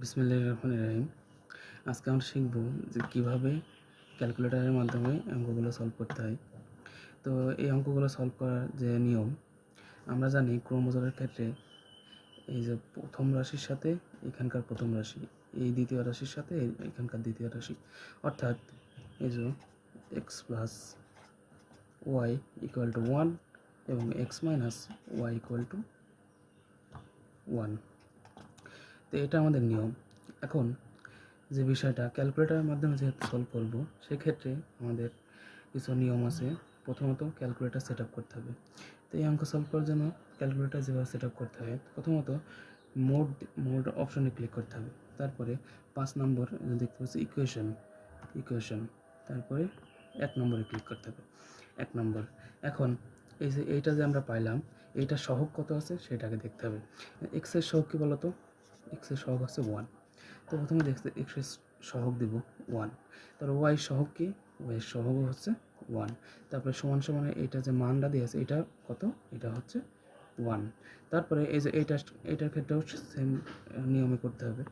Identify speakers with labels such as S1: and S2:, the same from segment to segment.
S1: বিসমিল্লাহির রহমানির রহিম। আজকে আমরা শিখব যে কীভাবে ক্যালকুলেটরের মাধ্যমে অঙ্কগুলো সলভ করতে হয়। তো এই অঙ্কগুলো সলভ করার যে নিয়ম, আমরা জানি ক্রমজোড়ের ক্ষেত্রে এই যে প্রথম রাশির সাথে এখানকার প্রথম রাশি, এই দ্বিতীয় রাশির সাথে এখানকার দ্বিতীয় রাশি, অর্থাৎ এই যে x plus y equal to 1 এবং x minus y equal to 1। তো এটা আমাদের নিয়ম। এখন যে বিষয়টা ক্যালকুলেটরের মাধ্যমে যেহেতু সলভ করব, সেক্ষেত্রে আমাদের কিছু নিয়ম আছে। প্রথমত ক্যালকুলেটর সেট আপ করতে হবে। তো এই অঙ্ক সলভ করার জন্য ক্যালকুলেটর যেভাবে সেট আপ করতে হয়, প্রথমত মোড অপশনে ক্লিক করতে হবে। তারপরে 5 নম্বর দেখতে পাচ্ছি ইকুয়েশন, তারপরে 1 নম্বরে ক্লিক করতে হবে। 1 নম্বর। এখন এই যে এইটা যে আমরা পাইলাম, এইটা সহগ কত আছে সেটাকে দেখতে হবে। এক্সের সহগ কী বলতো? এক্সের সহগ আছে 1। তো প্রথমে দেখতে এক্সের সহগ দেব 1। তারপর ওয়াই সহগ কি? ওয়াই সহগ হচ্ছে 1। তারপরে সমান সমানে এইটা যে মানটা দিয়েছে এটা কত? এটা হচ্ছে 1। তারপরে এই যে এইটার ক্ষেত্রেও সেম নিয়মে করতে হবে।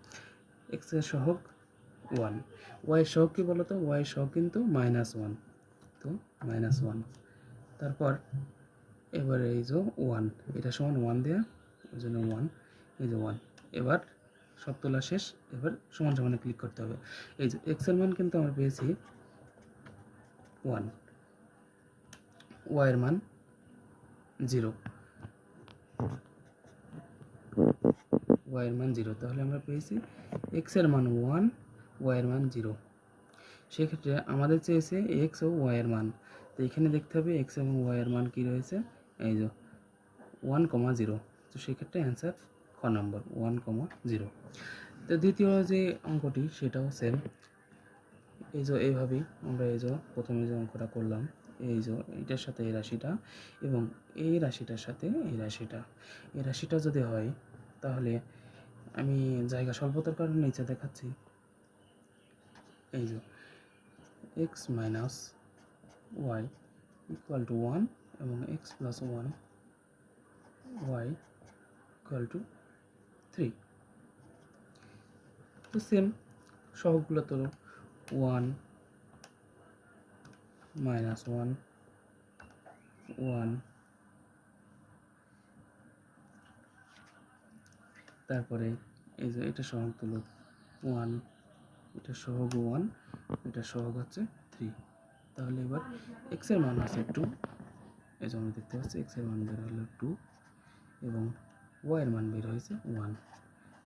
S1: এক্সের সহগ 1, ওয়াই সহগ কি বলতো? ওয়াই সহগ কিন্তু -1, তো -1। তারপর এবারে এই যে 1, এটা সমান 1 দেওয়া, ওই জন্য 1, এই যে 1। এবার সব তোলা শেষ। এবার সমান সমানে ক্লিক করতে হবে। এই যে এক্স এর মান কিন্তু আমরা পেয়েছি 1, ওয়াই এর মান 0, ওয়াই এর মান 0। তাহলে আমরা পেয়েছি এক্স এর মান 1, ওয়াই এর মান 0। সেক্ষেত্রে আমাদের চেয়েছে এক্স ও ওয়াই এর মান। তো এখানে দেখতে হবে এক্স এবং ওয়াই এর মান কী রয়েছে, এই যে 1,0। তো সেক্ষেত্রে অ্যান্সার খ নম্বর 1,0। তো দ্বিতীয় যে অঙ্কটি সেটাও সেম। এই যে এইভাবেই আমরা এই যে প্রথমে যে অঙ্কটা করলাম, এই যে এইটার সাথে এই রাশিটা এবং এই রাশিটার সাথে এই রাশিটা যদি হয়, তাহলে আমি জায়গা স্বল্পতার কারণে নিচে দেখাচ্ছি। এই যে x minus y equal to 1 এবং x plus 1 y equal to 3। তো সেম সহগগুলো তোলো, 1 -1 1, তারপরে এই যে এটা সহগ তুলো 1, এটা সহগ 1, এটা সহগ হচ্ছে 3। তাহলে এবার এক্স এর মান আছে 2, এই যে আমরা দেখতে পাচ্ছি এক্স এর মান বের হলো 2 এবং ওয়াই এর মান বের হয়েছে 1।